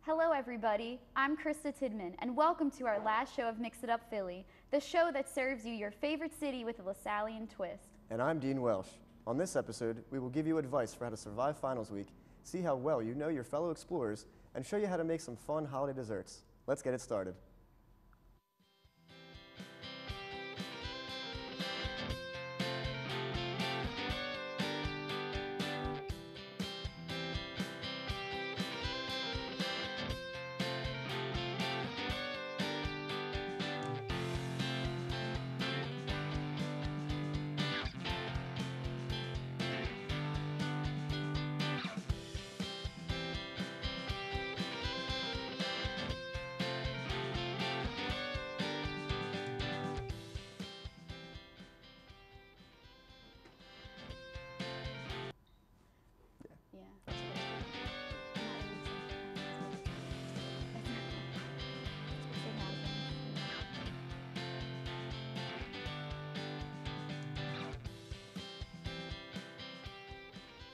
Hello everybody, I'm Krista Tidman and welcome to our last show of Mix It Up Philly, the show that serves you your favorite city with a LaSallian twist. And I'm Dean Welsh. On this episode, we will give you advice for how to survive finals week, see how well you know your fellow explorers, and show you how to make some fun holiday desserts. Let's get it started.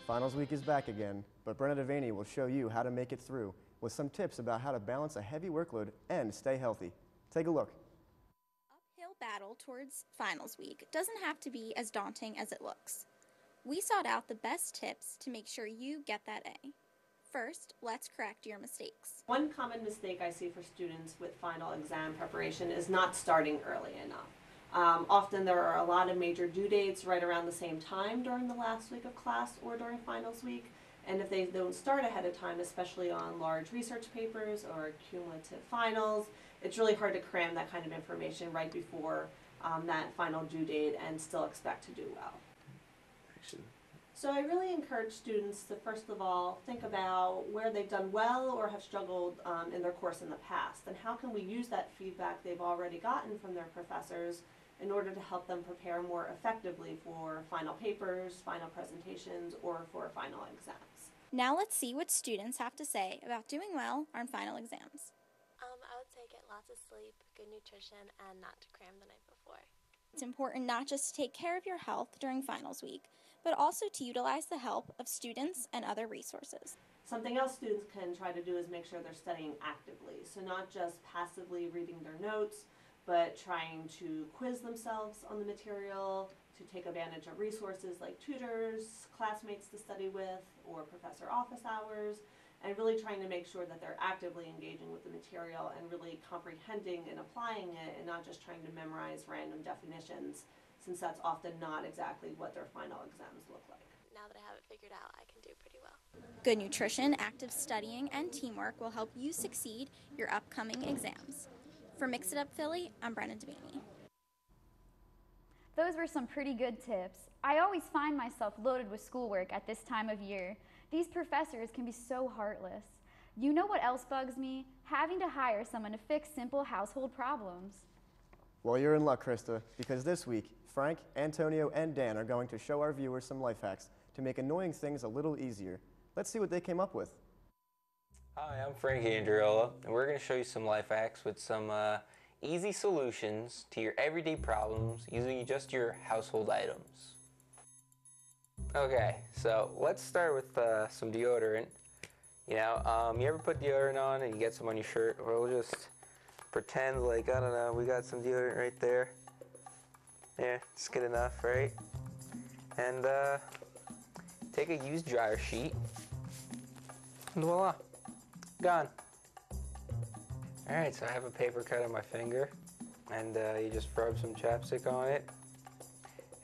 Finals week is back again, but Brenna Devaney will show you how to make it through with some tips about how to balance a heavy workload and stay healthy. Take a look. Uphill battle towards finals week doesn't have to be as daunting as it looks. We sought out the best tips to make sure you get that A. First, let's correct your mistakes. One common mistake I see for students with final exam preparation is not starting early enough. Often there are a lot of major due dates right around the same time during the last week of class or during finals week, and if they don't start ahead of time, especially on large research papers or cumulative finals, it's really hard to cram that kind of information right before that final due date and still expect to do well. So I really encourage students to first of all think about where they've done well or have struggled in their course in the past, and how can we use that feedback they've already gotten from their professors in order to help them prepare more effectively for final papers, final presentations, or for final exams. Now let's see what students have to say about doing well on final exams. I would say get lots of sleep, good nutrition, and not to cram the night before. It's important not just to take care of your health during finals week, but also to utilize the help of students and other resources. Something else students can try to do is make sure they're studying actively, so not just passively reading their notes, but trying to quiz themselves on the material, to take advantage of resources like tutors, classmates to study with, or professor office hours, and really trying to make sure that they're actively engaging with the material and really comprehending and applying it, and not just trying to memorize random definitions, since that's often not exactly what their final exams look like. Now that I have it figured out, I can do pretty well. Good nutrition, active studying, and teamwork will help you succeed your upcoming exams. For Mix It Up Philly, I'm Brenna Devaney. Those were some pretty good tips. I always find myself loaded with schoolwork at this time of year. These professors can be so heartless. You know what else bugs me? Having to hire someone to fix simple household problems. Well, you're in luck, Krista, because this week, Frank, Antonio, and Dan are going to show our viewers some life hacks to make annoying things a little easier. Let's see what they came up with. Hi, I'm Frank Andriola, and we're going to show you some life hacks with some easy solutions to your everyday problems using just your household items. Okay, so let's start with some deodorant. You know, you ever put deodorant on and you get some on your shirt? We'll just pretend like, I don't know, we got some deodorant right there. Yeah, it's good enough, right? And take a used dryer sheet, and voila. Gone. Alright, so I have a paper cut on my finger, and you just rub some chapstick on it,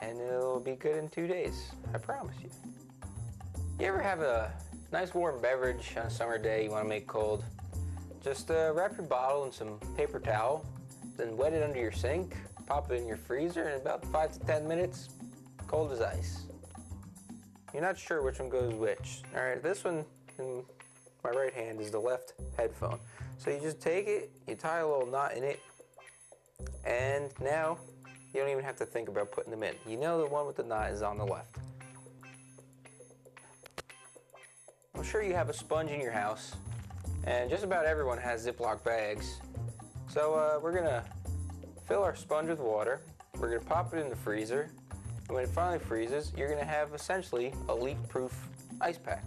and it'll be good in 2 days. I promise you. You ever have a nice warm beverage on a summer day you want to make cold? Just wrap your bottle in some paper towel, then wet it under your sink, pop it in your freezer, in about 5 to 10 minutes, cold as ice. You're not sure which one goes which. Alright, this one in my right hand is the left headphone. So you just take it, you tie a little knot in it, and now you don't even have to think about putting them in. You know the one with the knot is on the left. I'm sure you have a sponge in your house, and just about everyone has Ziploc bags. So we're gonna fill our sponge with water, we're gonna pop it in the freezer, and when it finally freezes, you're gonna have essentially a leak-proof ice pack.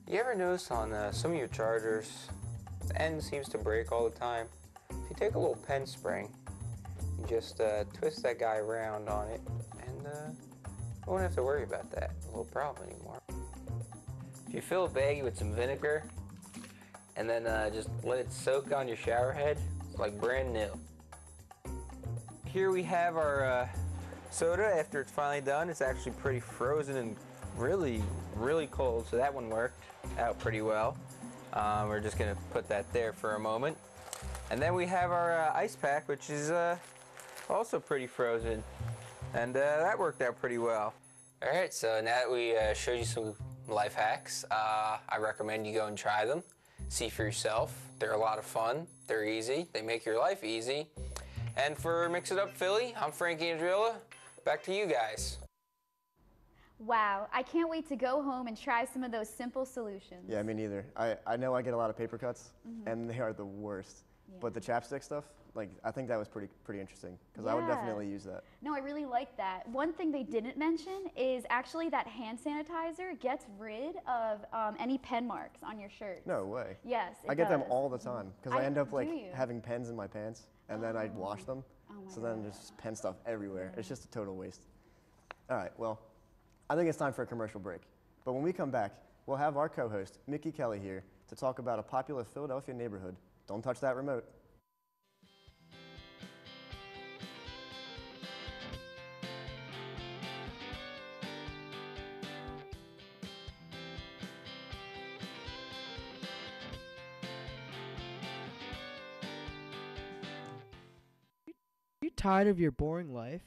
You ever notice on some of your chargers, the end seems to break all the time? If you take a little pen spring, you just twist that guy around on it, and you won't have to worry about that little problem anymore. If you fill a baggie with some vinegar, and then just let it soak on your shower head, it's like brand new. Here we have our soda after it's finally done. It's actually pretty frozen and really, really cold, so that one worked out pretty well. We're just gonna put that there for a moment. And then we have our ice pack, which is also pretty frozen, and that worked out pretty well. All right, so now that we showed you some life hacks, I recommend you go and try them. See for yourself. They're a lot of fun, they're easy, they make your life easy. And for Mix It Up Philly, I'm Frankie Andrilla. Back to you guys. Wow, I can't wait to go home and try some of those simple solutions. Yeah, me neither. I know I get a lot of paper cuts, and they are the worst. Yeah. But the chapstick stuff, like, I think that was pretty interesting, because I would definitely use that. No, I really like that. One thing they didn't mention is actually that hand sanitizer gets rid of any pen marks on your shirt. No way. Yes, it I get them does. all the time, because I end up do like you? having pens in my pants, and then I wash them. Oh my So then God. there's pen stuff everywhere. It's just a total waste. All right, well, I think it's time for a commercial break. But when we come back, we'll have our co-host, Mickey Kelly, here to talk about a popular Philadelphia neighborhood. Don't touch that remote. Are you tired of your boring life?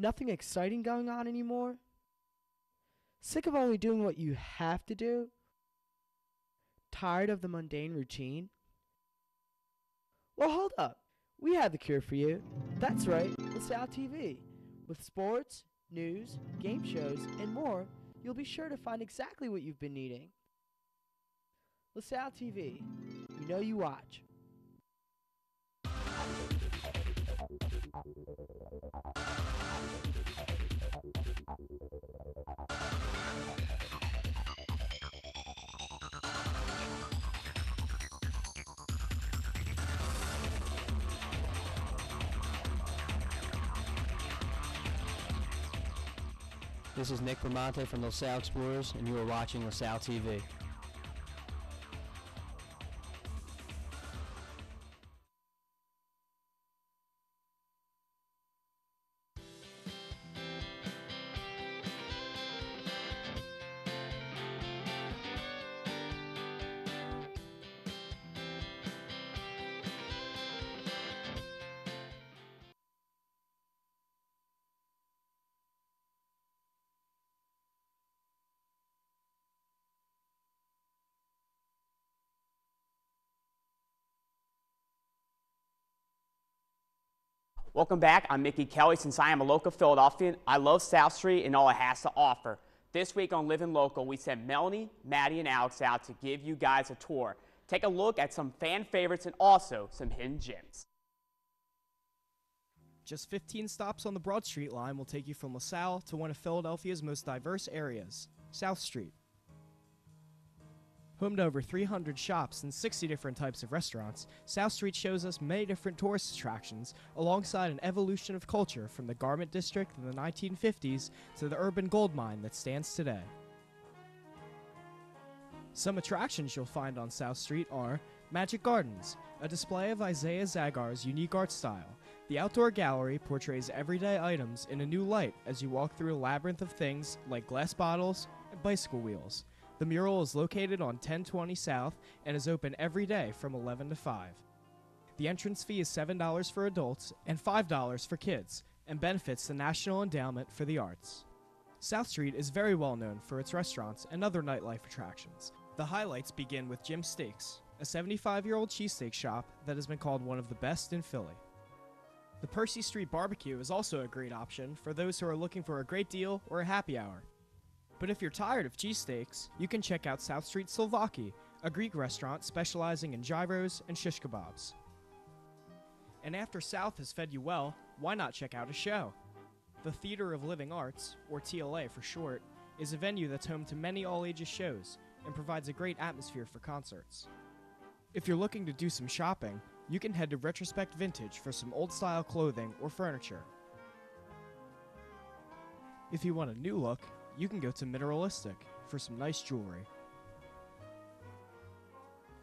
Nothing exciting going on anymore? Sick of only doing what you have to do? Tired of the mundane routine? Well, hold up. We have the cure for you. That's right, LaSalle TV. With sports, news, game shows, and more, you'll be sure to find exactly what you've been needing. LaSalle TV. We know you watch. This is Nick Bramante from LaSalle Explorers, and you are watching LaSalle TV. Welcome back. I'm Mickey Kelly. Since I am a local Philadelphian, I love South Street and all it has to offer. This week on Living Local, we sent Melanie, Maddie, and Alex out to give you guys a tour. Take a look at some fan favorites and also some hidden gems. Just 15 stops on the Broad Street line will take you from LaSalle to one of Philadelphia's most diverse areas, South Street. Home to over 300 shops and 60 different types of restaurants, South Street shows us many different tourist attractions alongside an evolution of culture from the garment district in the 1950s to the urban gold mine that stands today. Some attractions you'll find on South Street are Magic Gardens, a display of Isaiah Zagar's unique art style. The outdoor gallery portrays everyday items in a new light as you walk through a labyrinth of things like glass bottles and bicycle wheels. The mural is located on 1020 South and is open every day from 11 to 5. The entrance fee is $7 for adults and $5 for kids and benefits the National Endowment for the Arts. South Street is very well known for its restaurants and other nightlife attractions. The highlights begin with Jim's Steaks, a 75-year-old cheesesteak shop that has been called one of the best in Philly. The Percy Street Barbecue is also a great option for those who are looking for a great deal or a happy hour. But if you're tired of cheesesteaks, you can check out South Street Slovaki, a Greek restaurant specializing in gyros and shish kebabs. And after South has fed you well, why not check out a show? The Theater of Living Arts, or TLA for short, is a venue that's home to many all-ages shows and provides a great atmosphere for concerts. If you're looking to do some shopping, you can head to Retrospect Vintage for some old-style clothing or furniture. If you want a new look, you can go to Mineralistic for some nice jewelry.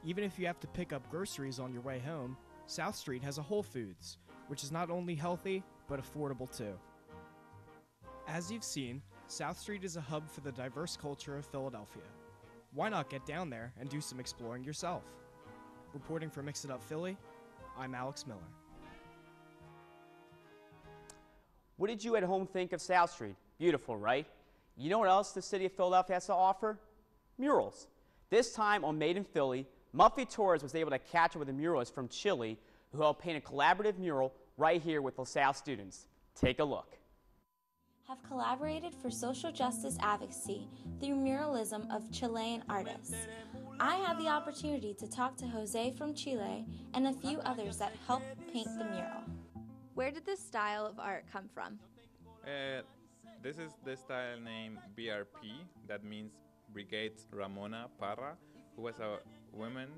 Even if you have to pick up groceries on your way home, South Street has a Whole Foods, which is not only healthy, but affordable too. As you've seen, South Street is a hub for the diverse culture of Philadelphia. Why not get down there and do some exploring yourself? Reporting for Mix It Up Philly, I'm Alex Miller. What did you at home think of South Street? Beautiful, right? You know what else the city of Philadelphia has to offer? Murals. This time on Made in Philly, Muffy Torres was able to catch up with a muralist from Chile who helped paint a collaborative mural right here with LaSalle students. Take a look. Have collaborated for social justice advocacy through muralism of Chilean artists. I had the opportunity to talk to Jose from Chile and a few others that helped paint the mural. Where did this style of art come from? This is the style named BRP, that means Brigades Ramona Parra, who was a women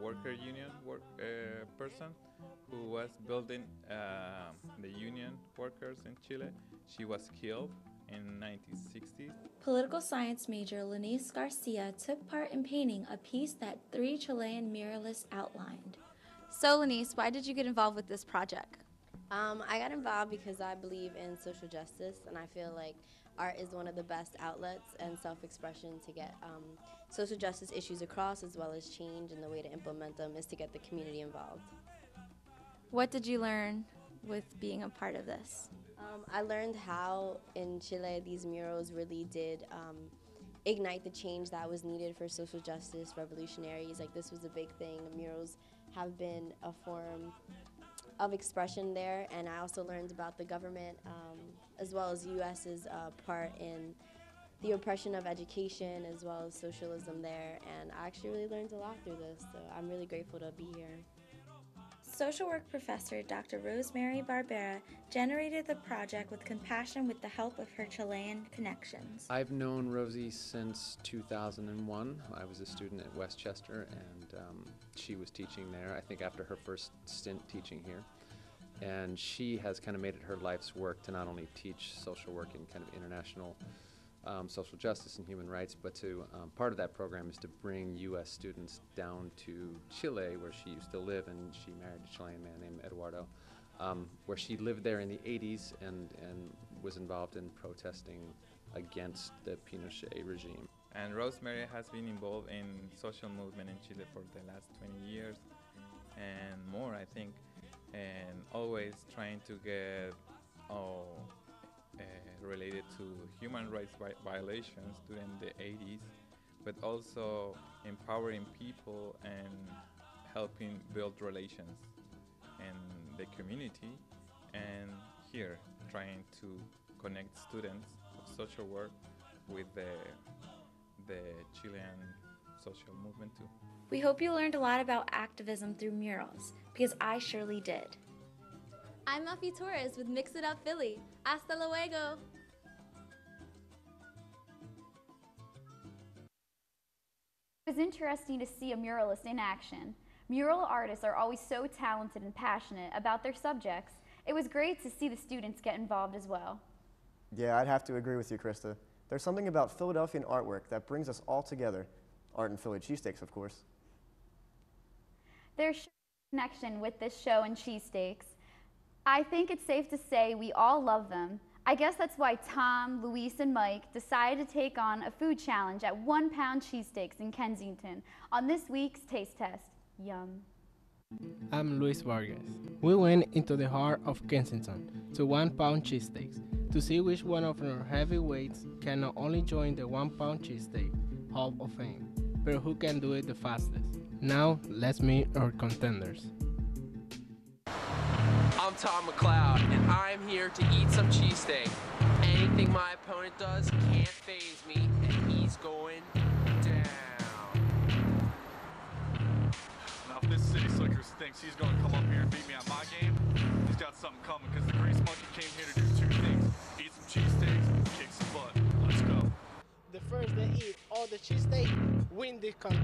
worker union person who was building the union workers in Chile. She was killed in 1960. Political science major Lenice Garcia took part in painting a piece that 3 Chilean muralists outlined. So Lenice, why did you get involved with this project? I got involved because I believe in social justice, and I feel like art is one of the best outlets and self-expression to get social justice issues across, as well as change, and the way to implement them is to get the community involved. What did you learn with being a part of this? I learned how in Chile these murals really did ignite the change that was needed for social justice revolutionaries. Like, this was a big thing. Murals have been a form of expression there, and I also learned about the government as well as US's part in the oppression of education as well as socialism there, and I actually really learned a lot through this, so I'm really grateful to be here. Social work professor Dr. Rosemary Barbera generated the project with compassion with the help of her Chilean connections. I've known Rosie since 2001. I was a student at Westchester, and she was teaching there, I think after her first stint teaching here. And she has kind of made it her life's work to not only teach social work in kind of international social justice and human rights, but to part of that program is to bring U.S. students down to Chile, where she used to live, and she married a Chilean man named Eduardo, where she lived there in the 80s and was involved in protesting against the Pinochet regime. And Rosemary has been involved in social movement in Chile for the last 20 years and more, I think, and always trying to get related to human rights violations during the 80s, but also empowering people and helping build relations in the community, and here trying to connect students of social work with the Chilean social movement too. We hope you learned a lot about activism through murals, because I surely did. I'm Muffy Torres with Mix It Up Philly. Hasta luego! It was interesting to see a muralist in action. Mural artists are always so talented and passionate about their subjects. It was great to see the students get involved as well. Yeah, I'd have to agree with you, Krista. There's something about Philadelphian artwork that brings us all together. Art and Philly cheesesteaks, of course. There's a connection with this show and cheesesteaks. I think it's safe to say we all love them. I guess that's why Tom, Luis, and Mike decided to take on a food challenge at 1 pound cheesesteaks in Kensington on this week's taste test. Yum. I'm Luis Vargas. We went into the heart of Kensington to 1 pound cheesesteaks to see which one of our heavyweights can not only join the 1 pound cheesesteak Hall of Fame, but who can do it the fastest. Now, let's meet our contenders. I'm Tom McLeod, and I'm here to eat some cheesesteak. Anything my opponent does can't faze me, and he's going down. Now, if this city slicker thinks he's going to come up here and beat me at my game, he's got something coming, because the Grease Monkey came here to do 2 things: eat some cheesesteaks, kick some butt. Let's go. cheesesteak win this contest.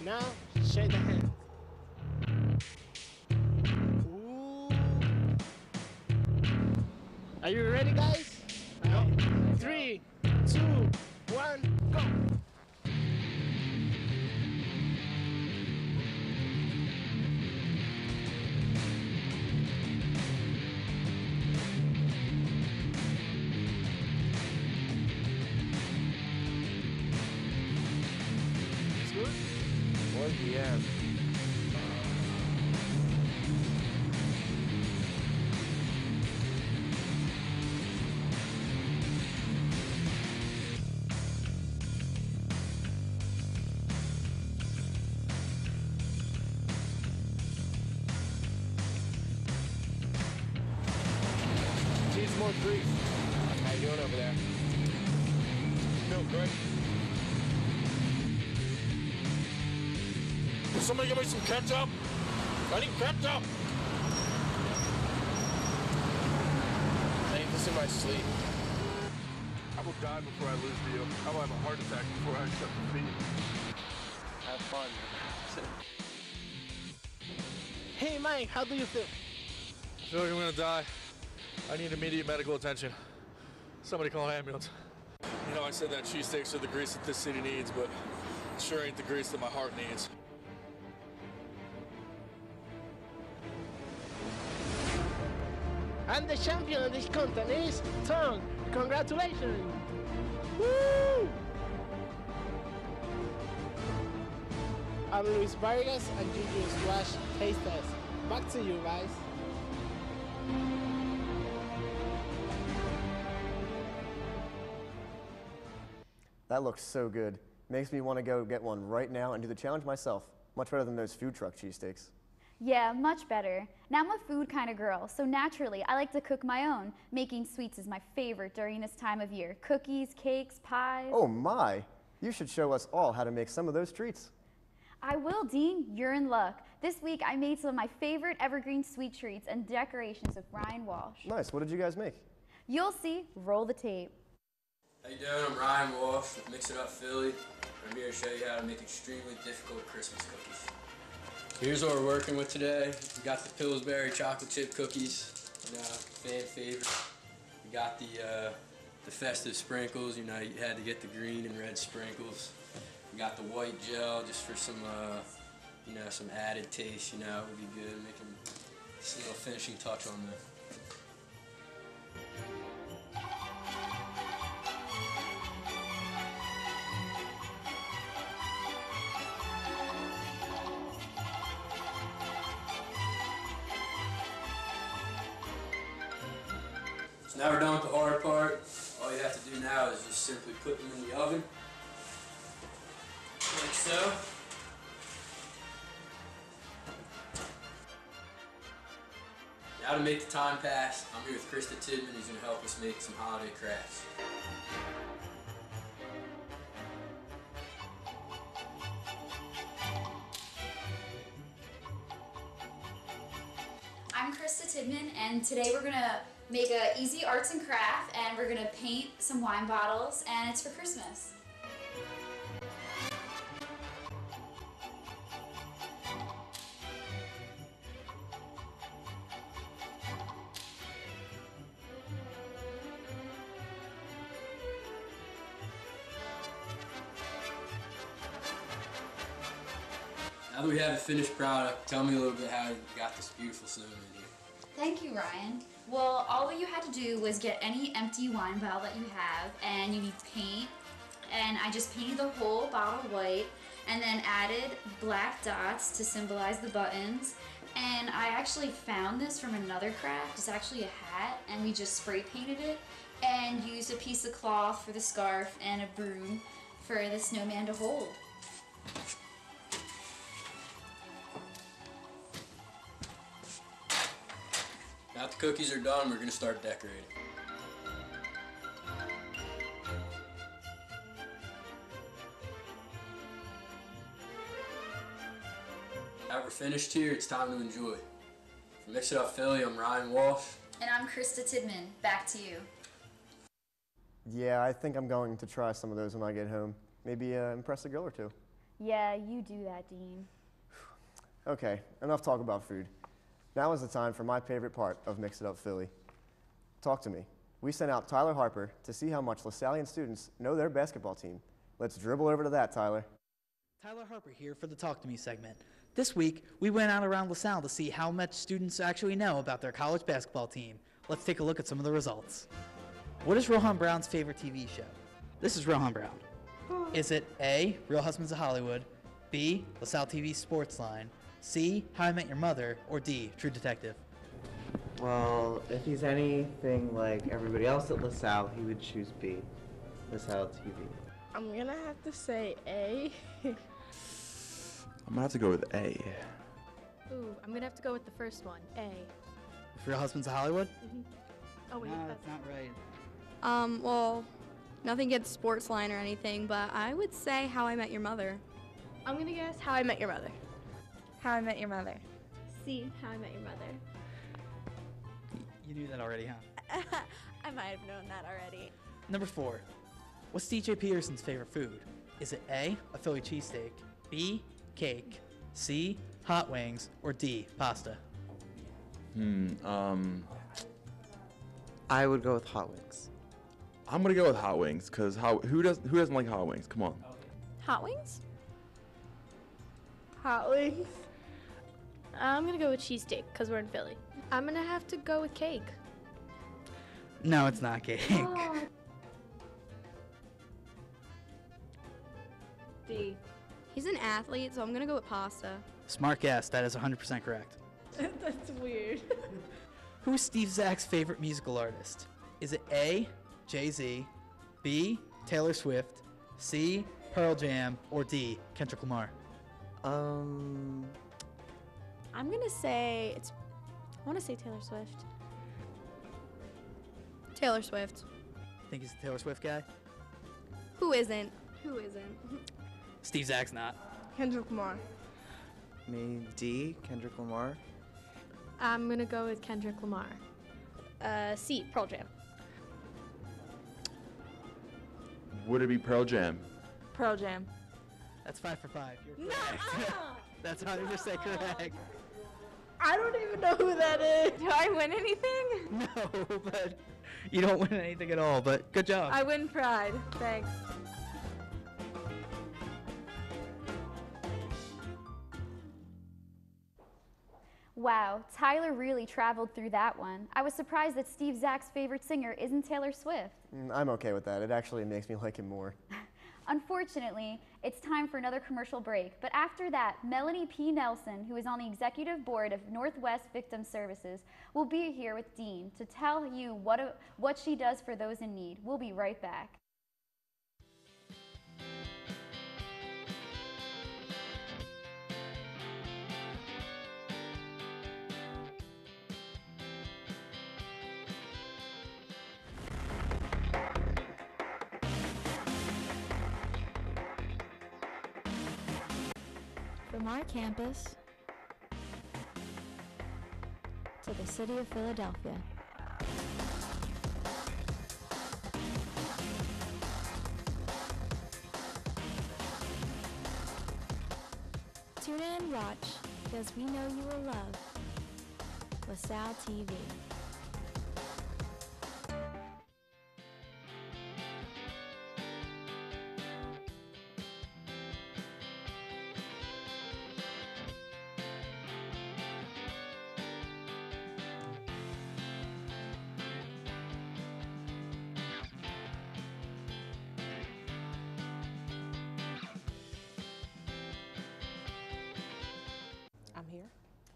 Now, shake the hand. Ooh. Are you ready, guys? No. 3, 2, 1, go. Yeah. Needs more grease. How you doing over there? Milk, right? Can somebody give me some ketchup? I need ketchup! I need this in my sleep. I will die before I lose to you. I will have a heart attack before I accept defeat. Have fun. Hey, Mike, how do you feel? I feel like I'm gonna die. I need immediate medical attention. Somebody call an ambulance. You know, I said that cheesesteaks are the grease that this city needs, but it sure ain't the grease that my heart needs. And the champion of this contest is Tom. Congratulations! Woo! I'm Luis Vargas and you just watched Taste Test. Back to you guys. That looks so good. Makes me want to go get one right now and do the challenge myself. Much better than those food truck cheesesteaks. Yeah, much better. Now I'm a food kind of girl, so naturally I like to cook my own. Making sweets is my favorite during this time of year. Cookies, cakes, pies. Oh my! You should show us all how to make some of those treats. I will, Dean. You're in luck. This week I made some of my favorite evergreen sweet treats and decorations with Ryan Walsh. Nice. What did you guys make? You'll see. Roll the tape. How you doing? I'm Ryan Walsh with Mix It Up Philly. I'm here to show you how to make extremely difficult Christmas cookies. Here's what we're working with today. We got the Pillsbury chocolate chip cookies, fan favorite. We got the festive sprinkles. You had to get the green and red sprinkles. We got the white gel just for some, some added taste. Would be good, making this little finishing touch on the. So now we're done with the hard part. All you have to do now is just simply put them in the oven, like so. Now to make the time pass, I'm here with Krista Tidman, who's going to help us make some holiday crafts. I'm Krista Tidman, and today we're going to make a easy arts and craft, and we're going to paint some wine bottles, and it's for Christmas. Now that we have a finished product, tell me a little bit how you got this beautiful cinnamon in here. Thank you, Ryan. Well, all that you had to do was get any empty wine bottle that you have, and you need paint. And I just painted the whole bottle white, and then added black dots to symbolize the buttons. And I actually found this from another craft. It's actually a hat, and we just spray painted it, and used a piece of cloth for the scarf and a broom for the snowman to hold. Now that the cookies are done, we're going to start decorating. Now we're finished here, it's time to enjoy. For Mix It Up Philly, I'm Ryan Walsh. And I'm Krista Tidman. Back to you. Yeah, I think I'm going to try some of those when I get home. Maybe impress a girl or two. Yeah, you do that, Dean. Okay, enough talk about food. Now is the time for my favorite part of Mix It Up Philly. Talk to me. We sent out Tyler Harper to see how much LaSallian students know their basketball team. Let's dribble over to that, Tyler. Tyler Harper here for the Talk to Me segment. This week, we went out around LaSalle to see how much students actually know about their college basketball team. Let's take a look at some of the results. What is Rohan Brown's favorite TV show? This is Rohan Brown. Is it A, Real Husbands of Hollywood, B, LaSalle TV Sportsline, C, How I Met Your Mother, or D, True Detective? Well, if he's anything like everybody else at LaSalle, he would choose B, LaSalle TV. I'm gonna have to say A. I'm gonna have to go with A. Ooh, I'm gonna have to go with the first one, A. Real Husbands of Hollywood? Oh wait, No, that's not right. Well, nothing against Sportsline or anything, but I would say How I Met Your Mother. I'm gonna guess How I Met Your Mother. How I Met Your Mother. C, How I Met Your Mother. You knew that already, huh? I might have known that already. Number 4. What's DJ Peterson's favorite food? Is it A, a Philly cheesesteak, B, cake, C, hot wings, or D, pasta? I would go with hot wings. I'm gonna go with hot wings, cause who doesn't like hot wings? Come on. Hot wings? Hot wings. I'm gonna go with cheesesteak, because we're in Philly. I'm gonna have to go with cake. No, it's not cake. D. He's an athlete, so I'm gonna go with pasta. Smart guess. That is 100% correct. That's weird. Who is Steve Zack's favorite musical artist? Is it A, Jay-Z, B, Taylor Swift, C, Pearl Jam, or D, Kendrick Lamar? I'm gonna say I wanna say Taylor Swift. Taylor Swift. Think he's a Taylor Swift guy? Who isn't? Who isn't? Steve Zack's not. Kendrick Lamar. Me, D, Kendrick Lamar. I'm gonna go with Kendrick Lamar. C, Pearl Jam. Would it be Pearl Jam? Pearl Jam. That's 5 for 5. You're correct. That's 100% correct. I don't even know who that is. Do I win anything? No, but you don't win anything at all, but good job. I win pride. Thanks. Wow, Tyler really traveled through that one. I was surprised that Steve Zack's favorite singer isn't Taylor Swift. I'm okay with that. It actually makes me like him more. Unfortunately, it's time for another commercial break, but after that, Melanie P. Nelson, who is on the executive board of Northwest Victim Services, will be here with Dean to tell you what she does for those in need. We'll be right back. From our campus to the city of Philadelphia. Tune in and watch, because we know you will love LaSalle TV.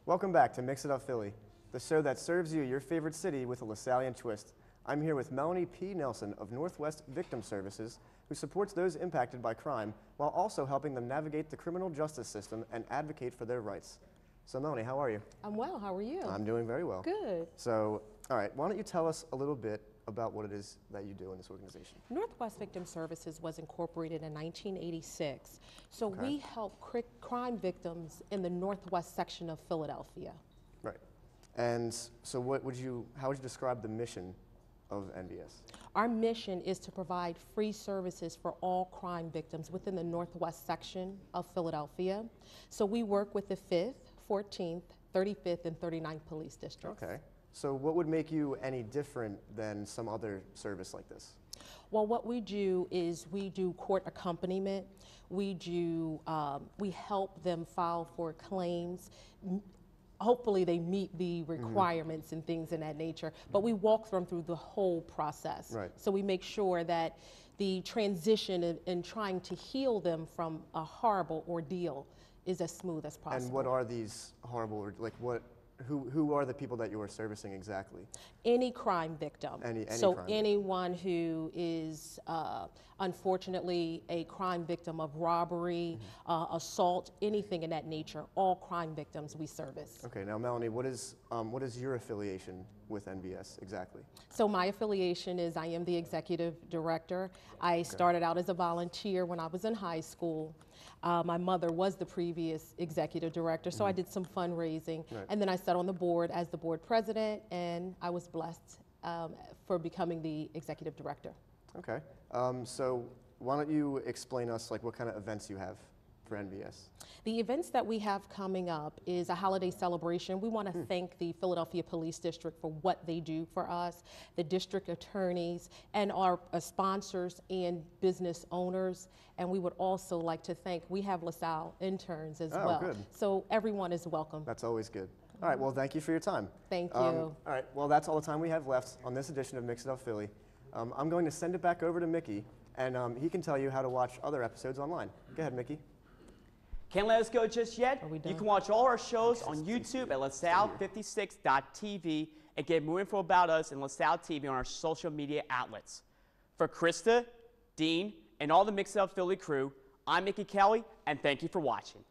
Welcome back to Mix It Up Philly, the show that serves you your favorite city with a LaSallian twist. I'm here with Melanie P. Nelson of Northwest Victim Services, who supports those impacted by crime while also helping them navigate the criminal justice system and advocate for their rights. So Melanie, how are you? I'm well, how are you? I'm doing very well. Good. So, all right, why don't you tell us a little bit about what it is that you do in this organization? Northwest Victim Services was incorporated in 1986. So Okay. we help crime victims in the northwest section of Philadelphia. Right. And so how would you describe the mission of NVS? Our mission is to provide free services for all crime victims within the northwest section of Philadelphia. So we work with the 5th, 14th, 35th, and 39th police districts. Okay. So what would make you any different than some other service like this? Well, what we do is we do court accompaniment. We help them file for claims. Hopefully they meet the requirements and things in that nature, but we walk them through the whole process. Right. So we make sure that the transition in trying to heal them from a horrible ordeal is as smooth as possible. And what are these horrible, like who are the people that you are servicing exactly? Any crime victim. Any so crime anyone who is unfortunately a crime victim of robbery, assault, anything in that nature, all crime victims we service. Okay, now Melanie, what is your affiliation with NVS exactly? So my affiliation is I am the executive director. I started out as a volunteer when I was in high school. My mother was the previous executive director, so I did some fundraising, and then I sat on the board as the board president, and I was blessed for becoming the executive director. Okay, so why don't you explain us like what kind of events you have for NVS? The events that we have coming up is a holiday celebration. We want to thank the Philadelphia Police District for what they do for us, the district attorneys, and our sponsors and business owners. And we would also like to thank, we have LaSalle interns as well. Good. So everyone is welcome. That's always good. All right, well, thank you for your time. Thank you. All right, well, that's all the time we have left on this edition of Mix It Up Philly. I'm going to send it back over to Mickey, and he can tell you how to watch other episodes online. Go ahead, Mickey. Can't let us go just yet. You can watch all our shows on YouTube at LaSalle56.tv and get more info about us and LaSalle TV on our social media outlets. For Krista, Dean, and all the Mix It Up Philly crew, I'm Mickey Kelly, and thank you for watching.